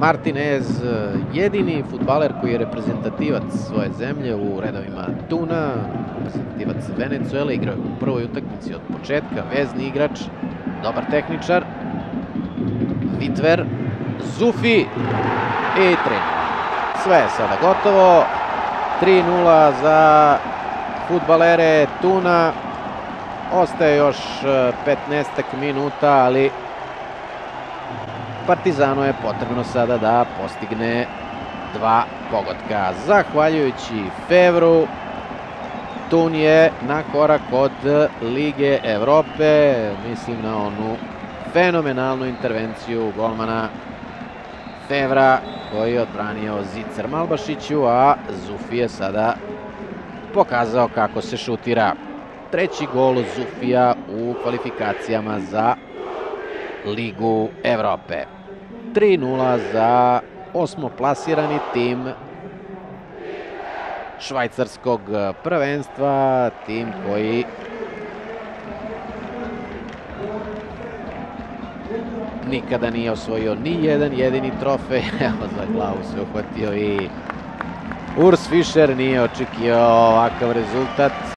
Martinez, jedini fudbaler koji je reprezentativac svoje zemlje u redovima Tuna, reprezentativac Venecuele, igrao je u prvoj utakmici od početka, vezni igrač, dobar tehničar. Vitver, Zufi i 3-0. Sve je sada gotovo. 3-0 za fudbalere Tuna. Ostaje još 15 minuta, ali Partizanu je potrebno sada da postigne 2 pogotka. Zahvaljujući Fevru, Tun je na korak od Lige Evrope. Mislim na onu fenomenalnu intervenciju golmana Fevra koji je odbranio Zicer Malbašiću, a Zufi je sada pokazao kako se šutira. Treći gol Zufija u kvalifikacijama za Ligu Evrope. 3-0 za osmoplasirani tim švajcarskog prvenstva, tim koji nikada nije osvojio ni jedan jedini trofej. Evo, za glavu se uhvatio i Urs Fischer, nije očekivao ovakav rezultat.